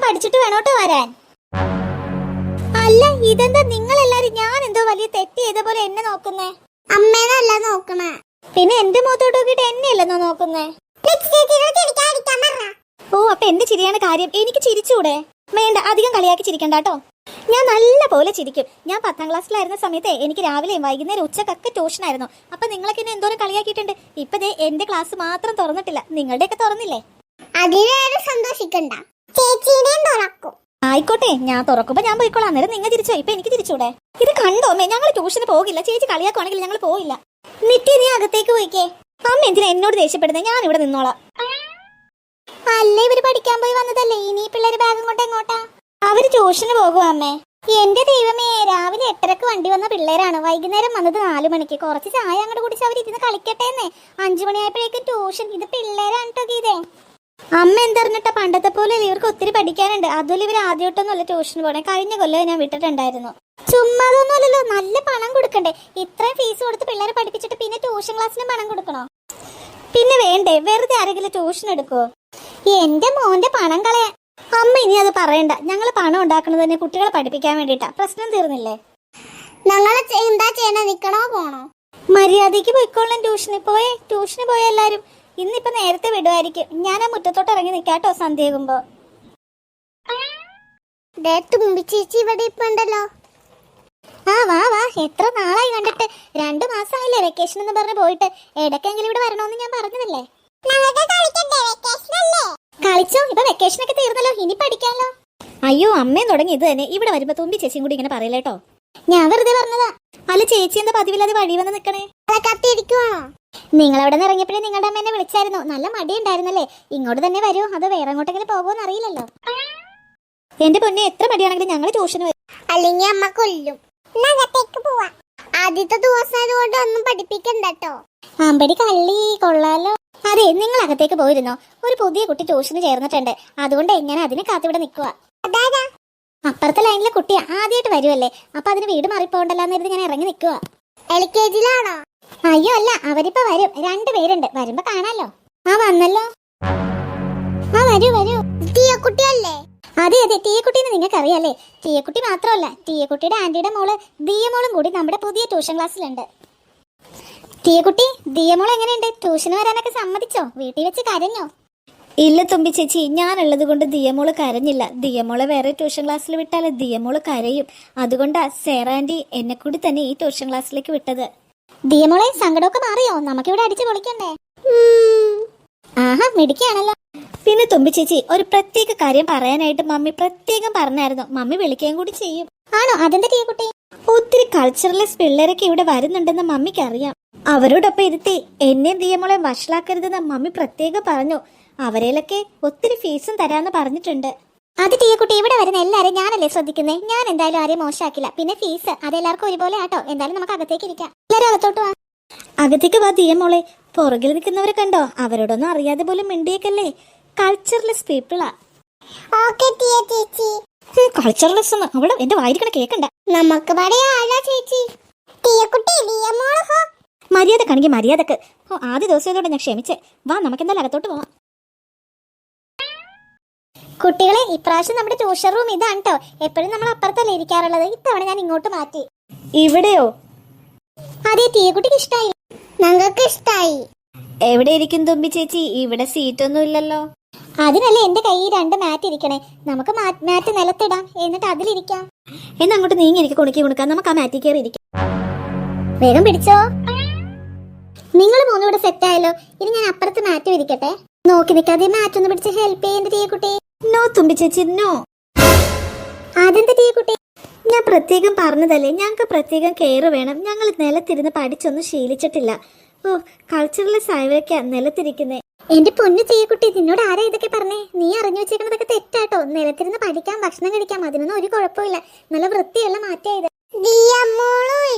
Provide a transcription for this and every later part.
പഠിച്ചിട്ട് വേണോട്ടോ വരാൻ. അല്ല ഇതെന്താ നിങ്ങൾ എല്ലാരും ഞാൻ എന്തോ വലിയ തെറ്റ് ചെയ്ത പോലെ എന്നെ നോക്കുന്നേ? അമ്മേനല്ല നോക്കണേ. പിന്നെ എന്റെ മുഖത്തോട്ട് നോക്കിട്ട് എന്നെയല്ലെന്നോ നോക്കുന്നേ? ഓ അപ്പൊ എന്റെ ചിരിയാണ് കാര്യം. എനിക്ക് ചിരിച്ചൂടെ? വേണ്ട, അധികം കളിയാക്കി ചിരിക്കണ്ട കേട്ടോ. ഞാൻ നല്ല പോലെ ചിരിക്കും. ഞാൻ 10ാം ക്ലാസ്സിലായിരുന്ന സമയത്ത് എനിക്ക് രാവിലെയും വൈകുന്നേരം ഉച്ചക്കൊക്കെ ട്യൂഷനായിരുന്നു. അപ്പൊ നിങ്ങളൊക്കെ എന്നെ എന്തോരം കളിയാക്കിയിട്ടുണ്ട്. ഇപ്പൊ എന്റെ ക്ലാസ് മാത്രം തുറന്നിട്ടില്ല, നിങ്ങളുടെയൊക്കെ തുറന്നില്ലേ? അതിലേറെ സന്തോഷിക്കണ്ട, ചേച്ചിയുടെയും തുറക്കും. ആയിക്കോട്ടെ, ഞാൻ തുറക്കുമ്പോ ഞാൻ പോയിക്കോളാം. അന്നേരം നിങ്ങൾ തിരിച്ചോ, ഇപ്പൊ എനിക്ക് തിരിച്ചൂടെ? ഇത് കണ്ടോ അമ്മേ, ഞങ്ങൾ ട്യൂഷന് പോകില്ല. ചേച്ചി കളിയാക്കുവാണെങ്കിൽ ഞങ്ങൾ പോയില്ല. നിത്യ നീ അകത്തേക്ക് പോയിക്കേ. അമ്മ എന്തിനാ എന്നോട് ദേഷ്യപ്പെടുന്നേ? ഞാൻ ഇവിടെ നിന്നോളാം. അല്ലേ ഇവര് പഠിക്കാൻ പോയി വന്നതല്ലേ, ഇനി പിള്ളേര് ബാഗും കൊണ്ട് എങ്ങോട്ടാ? അവര് ട്യൂഷന് പോകുക അമ്മേ. എന്റെ ദൈവമേ, രാവിലെ 8:30 വണ്ടി വന്ന പിള്ളേരാണ്, വൈകുന്നേരം വന്നത് 4 മണിക്ക്. കുറച്ച് ചായ അങ്ങോട്ട് കുടിച്ച് അവർ ഇരുന്ന് കളിക്കട്ടേന്നേ. 5 മണിയായപ്പോഴേക്കും ട്യൂഷൻ. ഇത് പിള്ളേരാണ് കേട്ടോ ഗീതേ. അമ്മ എന്തറിഞ്ഞിട്ടാ, പണ്ടത്തെ പോലെ ഇവർക്ക് ഒത്തിരി പഠിക്കാനുണ്ട്. അതുപോലെ ഇവർ ആദ്യമായിട്ടൊന്നുമല്ല ട്യൂഷന് പോണേ. കഴിഞ്ഞ കൊല്ലം ഞാൻ വിട്ടിട്ടുണ്ടായിരുന്നു. ചുമ്മാതൊന്നുമല്ലല്ലോ, നല്ല പണം കൊടുക്കണ്ടേ? ഇത്രയും ഫീസ് കൊടുത്ത് പിള്ളേരെ പഠിപ്പിച്ചിട്ട് പിന്നെ ട്യൂഷൻ ക്ലാസ്സിന് പണം കൊടുക്കണോ? പിന്നെ വേണ്ടേ, വെറുതെ ആരെങ്കിലും ട്യൂഷൻ എടുക്കോ? എന്റെ മോന്റെ പണം കളയാൻ. അമ്മ ഇനി അത് പറയണ്ട. ഞങ്ങൾ പണം ഉണ്ടാക്കുന്നത് തന്നെ കുട്ടികളെ പഠിപ്പിക്കാൻ വേണ്ടിട്ടാ. പ്രശ്നം തീർന്നില്ലേ? ഞങ്ങള് എന്താ ചെയ്യണ, നിക്കണോ പോണോ? മര്യാദക്ക് പോയിക്കോളാം. ട്യൂഷന് പോയ എല്ലാരും. ഇന്നിപ്പോ നേരത്തെ വിടുമായിരിക്കും. ഞാൻ ആ മുറ്റത്തോട്ട് ഇറങ്ങി നിക്കാട്ടോ സന്ധ്യയാകുമ്പോ. തുമ്പി ചേച്ചി ഇവിടെ ഇപ്പൊ ഉണ്ടല്ലോ. ആ വാ വാ, എത്ര നാളായി കണ്ടിട്ട്. 2 മാസമായില്ലേ വെക്കേഷൻ എന്ന് പറഞ്ഞ് പോയിട്ട്. ഇടയ്ക്കെങ്കിലും ഇവിടെ വരണോന്ന് ഞാൻ പറഞ്ഞതല്ലേ. കളിച്ചോ, ഇപ്പൊ വെക്കേഷൻ ഒക്കെ തീർന്നല്ലോ, ഇനി പഠിക്കാലോ. അയ്യോ, അമ്മയും തുടങ്ങി ഇത് തന്നെ. ഇവിടെ വരുമ്പോ തുമ്പി ചേച്ചിയും കൂടി ഇങ്ങനെ പറയില്ലേട്ടോ. ഞാൻ വെറുതെ പറഞ്ഞതാ. അല്ല ചേച്ചി എന്താ പതിവില്ലാതെ വഴി വന്ന് നിക്കണേ? നിങ്ങൾ അവിടെ നിന്ന് ഇറങ്ങിയപ്പോഴേ നിങ്ങളുടെ അമ്മ എന്നെ വിളിച്ചായിരുന്നു. നല്ല മടി ഉണ്ടായിരുന്നല്ലേ? ഇങ്ങോട്ട് തന്നെ വരൂ, അത് വേറെ എങ്ങോട്ടെങ്കിലും പോകുമോന്ന് അറിയില്ലല്ലോ. എന്റെ പൊന്നെ, എത്ര മടിയാണെങ്കിലും ഞങ്ങൾ ട്യൂഷന് വരും. അല്ലെങ്കിൽ അമ്മ കൊല്ലും. ആദ്യത്തെ ദിവസമായതുകൊണ്ട് ഒന്നും പഠിപ്പിക്കണ്ടോ. അമ്പടി കള്ളി കൊള്ളാലോ. അതെ, നിങ്ങൾ അകത്തേക്ക് പോയിരുന്നോ? ഒരു പുതിയ കുട്ടി ട്യൂഷന് ചേർന്നിട്ടുണ്ട്. അതുകൊണ്ട് ഞാൻ അതിനെ കാത്തിവിടെ നിൽക്കുക. അപ്പുറത്തെ ലൈനിലെ കുട്ടി ആദ്യമായിട്ട് വരുമല്ലേ, അപ്പൊ അതിന് വീട് മാറിപ്പോണ്ടല്ലാന്ന് ഞാൻ ഇറങ്ങി നിൽക്കുക. LKG-ലാണോ? അയ്യോ അല്ല, അവരിപ്പോ വരും. 2 പേരുണ്ട്. വരുമ്പോ കാണാലോ. ആ വന്നല്ലോ. ആ വരൂ വരൂ. തീയക്കുട്ടിയല്ലേ? അതെ അതെ, തീയക്കുട്ടീന്ന് നിങ്ങൾക്ക് അറിയാലേ. തീയക്കുട്ടി മാത്രമല്ല, തീയക്കുട്ടിയുടെ ആന്റിയുടെ മോള് ദിയമോളും കൂടി നമ്മുടെ പുതിയ ട്യൂഷൻ ക്ലാസ്സിലുണ്ട്. തീയക്കുട്ടി, ദിയമോൾ എങ്ങനെയുണ്ട്? ട്യൂഷന് വരാനൊക്കെ സമ്മതിച്ചോ? വീട്ടിൽ വെച്ച് കരഞ്ഞോ? ഇല്ല തുമ്പി ചേച്ചി, ഞാനുള്ളത് കൊണ്ട് ദിയമോള് കരഞ്ഞില്ല. ദിയമോളെ വേറെ ട്യൂഷൻ ക്ലാസ്സിൽ വിട്ടാല് ദിയമോള് കരയും. അതുകൊണ്ടാ സേറ ആന്റി എന്നെ കൂടി തന്നെ ഈ ട്യൂഷൻ ക്ലാസ്സിലേക്ക് വിട്ടത്. ദിയമോളെ, സങ്കടമൊക്കെ മാറിയോ? നമുക്കിവിടെ അടിച്ചു പൊളിക്കണ്ടേ? ആഹാ, മിടിക്കാണല്ലോ. പിന്നെ തുമ്പി ചേച്ചി, ഒരു പ്രത്യേക കാര്യം പറയാനായിട്ട് മമ്മി പ്രത്യേകം പറഞ്ഞായിരുന്നു. മമ്മി വിളിക്കുകയും കൂടി ചെയ്യും. ആണോ? അതെന്താ തീയക്കുട്ടി? ഒത്തിരി കൾച്ചറലിസ്റ്റ് പിള്ളേരൊക്കെ ഇവിടെ വരുന്നുണ്ടെന്ന് മമ്മിക്ക് അറിയാം. അവരോടൊപ്പം ഇരുത്തി എന്നെ ദിയമോളെ വഷളാക്കരുതെന്ന് മമ്മി പ്രത്യേകം പറഞ്ഞു. അവരേലൊക്കെ ഒത്തിരി ഫീസും തരാന്ന് പറഞ്ഞിട്ടുണ്ട്. അത് തീയക്കുട്ടി, ഇവിടെ വരുന്ന എല്ലാരും ഞാനല്ലേ ശ്രദ്ധിക്കുന്നേ. ഞാൻ എന്തായാലും ആരെയും മോശമാക്കില്ല. പിന്നെ ഫീസ് അതെല്ലാവർക്കും ഒരുപോലെ ആട്ടോ. എന്തായാലും നമുക്ക് അകത്തേക്ക് ഇരിക്കാം. എല്ലാവരും അകത്തോട്ട് വാ. അകത്തേക്ക് വാ ദിയമോളെ. പുറകിൽ നിൽക്കുന്നവരെ കണ്ടോ? അവരോടൊന്നും അറിയാതെ പോലും മിണ്ടിയേക്കല്ലേ. കൾച്ചറലിസ്റ്റ് പീപ്പിളാ. കൾച്ചറലിസ്റ്റ് അവള് എന്റെ വായിരിക്കണ കേക്കണ്ട. നമുക്ക് പറയാലോ ചേച്ചി. മര്യാദ കാണിക്ക്, മര്യാദക്ക്. ആദ്യ ദിവസത്തോടെ ഞാൻ ക്ഷമിച്ചേ. വാ, നമുക്ക് എന്തായാലും അകത്തോട്ട് പോവാം. കുട്ടികളെ, ഇപ്രാവശ്യം നമ്മുടെ ട്യൂഷൻ റൂം ഇതാണ് കേട്ടോ. എപ്പോഴും നമ്മൾ അപ്പുറത്തല്ലേ ഇരിക്കാറുള്ളത്. ഇത്തവണ ഞാൻ ഇങ്ങോട്ട് മാറ്റി. ഇവിടെയോ? അതെ, തീയക്കുട്ടിക്ക് ഇഷ്ടായി. ഞങ്ങൾക്ക് ഇഷ്ടായി. എവിടെ ഇരിക്കും തുമ്പി ചേച്ചി? ഇവിടെ സീറ്റൊന്നും ഇല്ലല്ലോ. അതിനല്ലേ എന്റെ കയ്യിൽ 2 മാറ്റ് ഇരിക്കണേ. നമുക്ക് മാറ്റ് നിലത്തിടാം, എന്നിട്ട് അതിലിരിക്കാം. എന്നാ അങ്ങോട്ട് നീങ്ങി എനിക്ക് കുണുക്കി കുണുക്കാം. നമുക്ക് ആ മാറ്റിൽ കയറി ഇരിക്കാം. വേഗം പിടിച്ചോ. നിങ്ങൾ 3 ഇവിടെ സെറ്റ് ആയല്ലോ. ഇനി ഞാൻ അപ്പുറത്ത് മാറ്റ് വിരിക്കട്ടെ. നോക്കി നിൽക്കാതെ മാറ്റ് ഒന്ന് പിടിച്ച് ഹെൽപ്പ് ചെയ്യേണ്ട തീയക്കുട്ടി. നോ തുമ്പി ചേച്ചി, നോ. അതെന്താ തീയക്കുട്ടി? ഞാൻ പ്രത്യേകം പറഞ്ഞതല്ലേ, ഞങ്ങൾക്ക് പ്രത്യേകം കെയർ വേണം. ഞങ്ങൾ നിലത്തിരുന്ന് പഠിച്ചൊന്നും ശീലിച്ചിട്ടില്ല. ഓ, കൾച്ചറലിസ്റ്റ് ആയവരൊക്കെയാ നിലത്തിരിക്കുന്നേ. എന്റെ പൊന്നു തീയക്കുട്ടി, നിന്നോട് ആരാ ഇതൊക്കെ പറഞ്ഞേ? നീ അറിഞ്ഞു വെച്ചേക്കുന്നതൊക്കെ തെറ്റാട്ടോ. നിലത്തിരുന്ന് പഠിക്കാം, ഭക്ഷണം കഴിക്കാം, അതിനൊന്നും ഒരു കുഴപ്പമില്ല. നല്ല വൃത്തിയുള്ള മാറ്റായത്.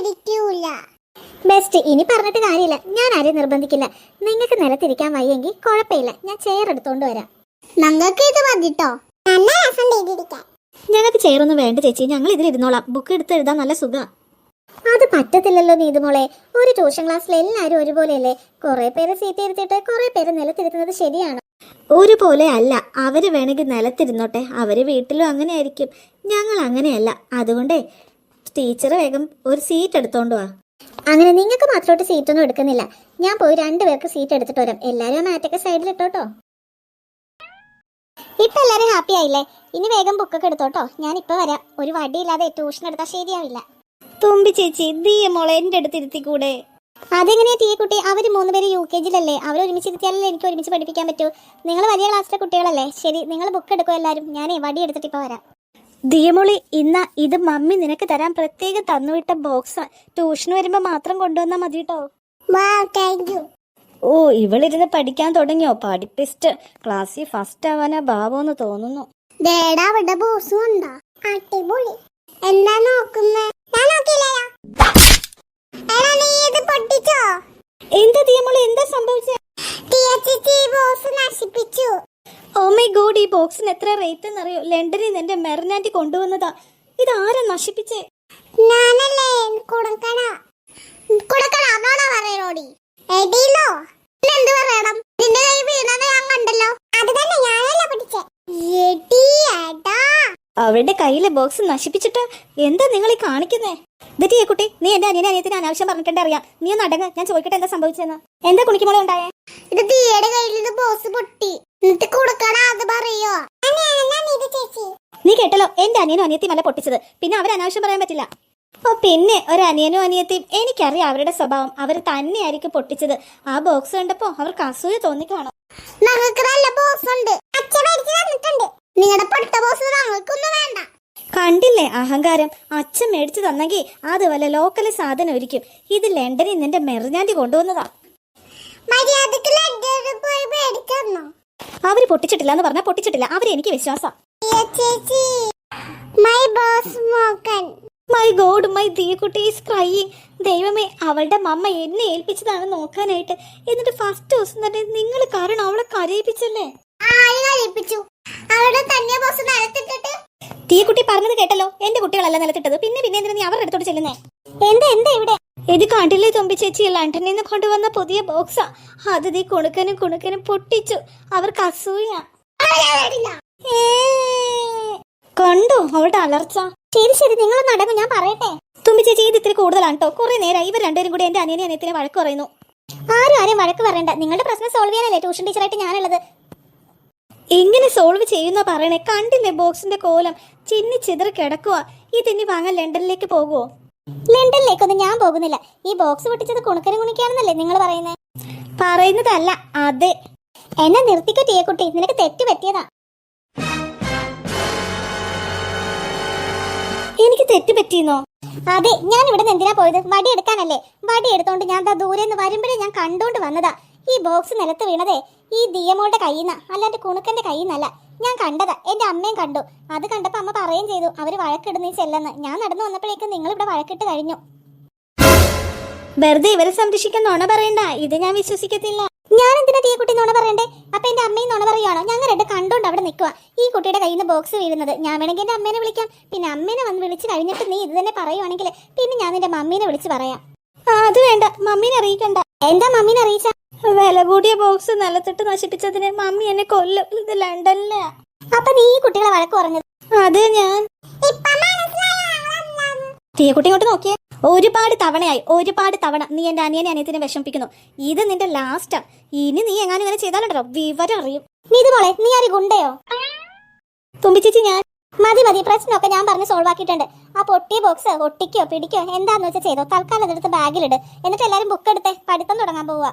ബെസ്റ്റ്. ഇനി പറഞ്ഞിട്ട് കാര്യമില്ല. ഞാൻ ആരെയും നിർബന്ധിക്കില്ല. നിങ്ങൾക്ക് നിലത്തിരിക്കാൻ വയ്യെങ്കിൽ കുഴപ്പമില്ല, ഞാൻ ചെയർ എടുത്തോണ്ട് വരാം. ഞങ്ങൾക്ക് ഇത് മതിട്ടോ. നല്ല രസം ചെയ്തിരിക്കാൻ. ഞങ്ങൾക്ക് ചെയറൊന്നും വേണ്ട ചേച്ചി, ഞങ്ങൾ ഇതിലിരുന്നോളാം. ബുക്ക് എടുത്ത് എഴുതാൻ നല്ല സുഖം. അത് പറ്റത്തില്ലല്ലോ നീതുമോളെ. ഒരു ട്യൂഷൻ ക്ലാസ്സിൽ എല്ലാവരും ഒരുപോലെയല്ലേ? കുറെ പേര് സീറ്റ് ഇരുത്തിയിട്ട് കുറെ പേര് നിലത്തിരുത്തുന്നത് ശരിയാണ്. ഒരുപോലെ അല്ല. അവര് വേണമെങ്കിൽ നിലത്തിരുന്നോട്ടെ, അവര് വീട്ടിലും അങ്ങനെ ആയിരിക്കും. ഞങ്ങൾ അങ്ങനെയല്ല. അതുകൊണ്ടേ ടീച്ചർ വേഗം ഒരു സീറ്റ് എടുത്തോണ്ട് വാ. അങ്ങനെ നിങ്ങൾക്ക് മാത്രമായിട്ട് സീറ്റൊന്നും എടുക്കുന്നില്ല. ഞാൻ പോയി 2 പേർക്ക് സീറ്റ് എടുത്തിട്ട് വരാം. എല്ലാരും മാറ്റൊക്കെ സൈഡിൽ ഇട്ടോട്ടോ. ഇപ്പൊ എല്ലാരും ഹാപ്പി ആയില്ലേ? ഇനി വേഗം ബുക്കൊക്കെ എടുത്തോട്ടോ. ഞാൻ ഇപ്പൊ വരാം. ഒരു വടിയില്ലാതെ ട്യൂഷൻ എടുത്താൽ ശരിയാവില്ല. തുമ്പി ചേച്ചി, ദിയ മോളെ എന്റെ അടുത്ത് ഇരുത്തിക്കൂടെ? അതെങ്ങനെയാ തീയ കുട്ടി? അവര് 3 പേര് UKG-ലല്ലേ? അവർ ഒരുമിച്ച് ഇരുത്തിയാലല്ലേ എനിക്ക് ഒരുമിച്ച് പഠിപ്പിക്കാൻ പറ്റൂ. നിങ്ങൾ വലിയ ക്ലാസ്സിലെ കുട്ടികളല്ലേ? ശരി, നിങ്ങൾ ബുക്ക് എടുക്കോ എല്ലാരും. ഞാനേ വടി എടുത്തിട്ട് ഇപ്പൊ വരാം. ദിയമോളി, ഇത് മമ്മി നിനക്ക് തരാൻ പ്രത്യേകം തന്നുവിട്ട ബോക്സാ. ട്യൂഷന് വരുമ്പോ മാത്രം കൊണ്ടുവന്നാ മതി കേട്ടോ. ഓ, ഇവളിരുന്ന് പഠിക്കാൻ തുടങ്ങിയോ? പഠിപ്പിസ്റ്റ്. ക്ലാസ്സിൽ ഫസ്റ്റ് ആവാനാ ഭാവമെന്ന് തോന്നുന്നു. എന്താ നോക്കുന്നേ? ഞാൻ നോക്കിയില്ലയോ. എടാ, നീ ഇത് പൊട്ടിച്ചോ? എന്താ ദിയമോളി, എന്താ സംഭവിച്ചേ? ചേച്ചി ബോക്സ് നശിപ്പിച്ചു. ഓ മൈ ഗോഡ്, ഈ ബോക്സിന് എത്ര റേറ്റ് എന്നറിയോ? ലണ്ടനിൽ നിന്ന് എന്റെ മെർനാൻറ്റി കൊണ്ടുവന്നതാ. ഇത് ആരാ നശിപ്പിച്ചേ? ഞാനല്ലേ. കൊടുക്കണോ പറയണോടി? എടീലോ എന്ത് പറയണം? നിന്റെ കൈ വീണത് ഞാൻ കണ്ടല്ലോ. അത് തന്നെ ഞാനല്ല പഠിച്ചേ. അവരുടെ കയ്യിലെ ബോക്സ് നശിപ്പിച്ചിട്ട് എന്താ നിങ്ങൾ ഈ കാണിക്കുന്നേ? ദിയ കുട്ടി, നീ എന്റെ അനിയത്തിന് അനാവശ്യം പറഞ്ഞിട്ടുണ്ട് അറിയാം. നീ ഒന്ന് അടങ്ങ്. ഞാൻ ചോദിക്കട്ടെ എന്താ സംഭവിച്ചെന്ന്. എന്താ കുണിക്കുമ്പോളെ ഉണ്ടായേ? ഇത് ദിയയുടെ കയ്യിൽ ബോക്സ് പൊട്ടി. എന്നിട്ട് കൊടുക്കണോ അത് പറയോ? ചേച്ചി, നീ കേട്ടല്ലോ, എന്റെ അനിയനും അനിയത്തിയും അല്ല പൊട്ടിച്ചത്. പിന്നെ അവർ അനാവശ്യം പറയാൻ പറ്റില്ല. ഓ പിന്നെ, ഒരു അനിയനും അനിയത്തിയും എനിക്കറിയാം അവരുടെ സ്വഭാവം. അവർ തന്നെയായിരിക്കും പൊട്ടിച്ചത്. ആ ബോക്സ് കണ്ടപ്പോ അവർക്ക് അസൂയ തോന്നിക്കാണോ? ഞങ്ങൾക്ക് നല്ല ബോക്സ് ഉണ്ട്. അച്ഛൻ മേടിച്ചു തന്നിട്ടുണ്ട്. നിങ്ങളുടെ പൊട്ട ബോക്സ് ഞങ്ങൾക്കൊന്നും വേണ്ട. കണ്ടില്ലേ അഹങ്കാരം? അച്ഛൻ മേടിച്ചു തന്നെങ്കിൽ അത് വല്ല ലോക്കല് സാധനം ഒരിക്കും. ഇത് ലണ്ടനിൽ നിന്റെ മെർനാൻറ്റി കൊണ്ടുവന്നതാ. അവര് പൊട്ടിച്ചിട്ടില്ല എന്ന് പറഞ്ഞാൽ പൊട്ടിച്ചിട്ടില്ല. അവര് എനിക്ക് വിശ്വാസം. മൈ ഗോഡ്, മൈ ദിയക്കുട്ടി ഈസ് ക്രൈയിങ്. ദൈവമേ, അവളുടെ മമ്മ എന്നെ ഏൽപ്പിച്ചതാണ് നോക്കാനായിട്ട്. എന്നിട്ട് ഫസ്റ്റ് ദിവസം തന്നെ നിങ്ങൾ കാരണം അവളെ കരയിപ്പിച്ചല്ലേ? തീയക്കുട്ടി പറഞ്ഞത് കേട്ടല്ലോ. എന്റെ കുട്ടികളല്ല നിലത്തിട്ടത്. പിന്നെ എന്തിനാ നീ അവരുടെ അടുത്തോട്ട് ചെല്ലുന്നേ? എന്താ ഇവിടെ? ഇത് കണ്ടില്ലേ തുമ്പി ചേച്ചി, ലണ്ടനിൽ നിന്ന് കൊണ്ടുവന്ന പുതിയ ബോക്സാ. അത് നീ കുണുക്കനും പൊട്ടിച്ചു. അവർക്ക് അസൂയ. കണ്ടോ അവളുടെ അലർച്ച? ശരി, നിങ്ങൾ നടക്കും, ഞാൻ പറയട്ടെ. തുമ്പി ചേച്ചി, ഇത് ഇത്തിരി കൂടുതലാണ് കേട്ടോ. കുറെ നേരം ഇവർ രണ്ടുപേരും കൂടി എന്റെ അനിയത്തിനെ വഴക്ക് പറയുന്നു. ആരും വഴക്ക് പറയണ്ട. നിങ്ങളുടെ പ്രശ്നം സോൾവ് ചെയ്യാനല്ലേ ട്യൂഷൻ ടീച്ചറായിട്ട് ഞാനുള്ളത്. എങ്ങനെ സോൾവ് ചെയ്യുന്ന പറയണേ? കണ്ടില്ലേ ബോക്സിന്റെ കോലം? ചിന്നി ചിതറി കിടക്കുക. ഇതിനി വാങ്ങാൻ ലണ്ടനിലേക്ക് പോകുമോ? ലണ്ടനിലേക്കൊന്നും ഞാൻ പോകുന്നില്ല. ഈ ബോക്സ് പൊട്ടിച്ചത് കുണിക്കാണെന്നല്ലേ നിങ്ങൾ പറയുന്നതല്ല. അതെ, എന്നെ നിർത്തിക്കോ ടീയക്കുട്ടി. നിനക്ക് തെറ്റ് പറ്റിയതാ. എനിക്ക് തെറ്റ് പറ്റിയെന്നോ? അതെ, ഞാൻ ഇവിടെ നിന്ന് എന്തിനാ പോയത്? വടി എടുക്കാനല്ലേ. വടി എടുത്തോണ്ട് ഞാൻ ദൂരെ നിന്ന് വരുമ്പോഴേ ഞാൻ കണ്ടോണ്ട് വന്നതാ. ഈ ബോക്സ് നിലത്ത് വീണതേ ഈ ദിയമോളുടെ കയ്യിൽ നിന്നാ, അല്ലാണ്ട് കുണുക്കന്റെ കയ്യിൽ നിന്നല്ല. ഞാൻ കണ്ടതാ. എന്റെ അമ്മയും കണ്ടു. അത് കണ്ടപ്പോ അമ്മ പറയുകയും ചെയ്തു അവര് വഴക്കിടുന്നീ ചെല്ലെന്ന്. ഞാൻ നടന്നു വന്നപ്പോഴേക്കും നിങ്ങൾ ഇവിടെ വഴക്കിട്ട് കഴിഞ്ഞു. വെറുതെ ഇവരെ സംരക്ഷിക്കാൻ നുണ പറയണ്ട. ഇത് ഞാൻ വിശ്വസിക്കത്തില്ല. ഞാൻ എന്തിനാ തീയക്കുട്ടി നുണ പറയണ്ടേ? അപ്പൊ എന്റെ അമ്മയും നുണ പറയുകയാണോ? ഞങ്ങൾ രണ്ട് കണ്ടോണ്ട് അവിടെ നിൽക്കുക. ഈ കുട്ടിയുടെ കയ്യിൽ നിന്ന് ബോക്സ് വീഴുന്നത്. ഞാൻ വേണമെങ്കിൽ എന്റെ അമ്മേനെ വിളിക്കാം. പിന്നെ അമ്മേനെ വന്ന് വിളിച്ച് കഴിഞ്ഞിട്ട് നീ ഇത് തന്നെ പറയുവാണെങ്കിൽ പിന്നെ ഞാൻ നിന്റെ മമ്മീനെ വിളിച്ച് പറയാം. അത് വേണ്ട, മമ്മീനെ അറിയിക്കണ്ട. എന്താ മമ്മീനെ അറിയിച്ച? വില കൂടിയ ബോക്സ് നിലത്തിട്ട് നശിപ്പിച്ചതിന് മമ്മി എന്നെ കൊല്ലും. ഇത് ലണ്ടനിലാ. അപ്പൊ നീ ഈ കുട്ടികളെ വഴക്ക് പറഞ്ഞത്? അത് ഞാൻ തീയക്കുട്ടി ഇങ്ങോട്ട് നോക്കിയേ. ഒരുപാട് തവണ നീ എന്റെ അനിയത്തിനെ വിഷമിപ്പിക്കുന്നു. ഇത് നിന്റെ ലാസ്റ്റാ. ഇനി നീ എങ്ങാനും ഇങ്ങനെ ചെയ്താലുണ്ടോ വിവരം അറിയും. നീതുമോളെ, നീ ആര് ഗുണ്ടയോ? തുമ്പിച്ചേച്ചി, ഞാൻ മതി. പ്രശ്നമൊക്കെ ഞാൻ പറഞ്ഞ് സോൾവ് ആക്കിയിട്ടുണ്ട്. ആ പൊട്ടിയ ബോക്സ് ഒട്ടിക്കോ പിടിക്കോ എന്താന്ന് വെച്ചാൽ ചെയ്തോ. തൽക്കാലം അതെടുത്ത് ബാഗിലിട്. എന്നിട്ട് എല്ലാരും ബുക്ക് എടുത്തേ. പഠിത്തം തുടങ്ങാൻ പോവാ.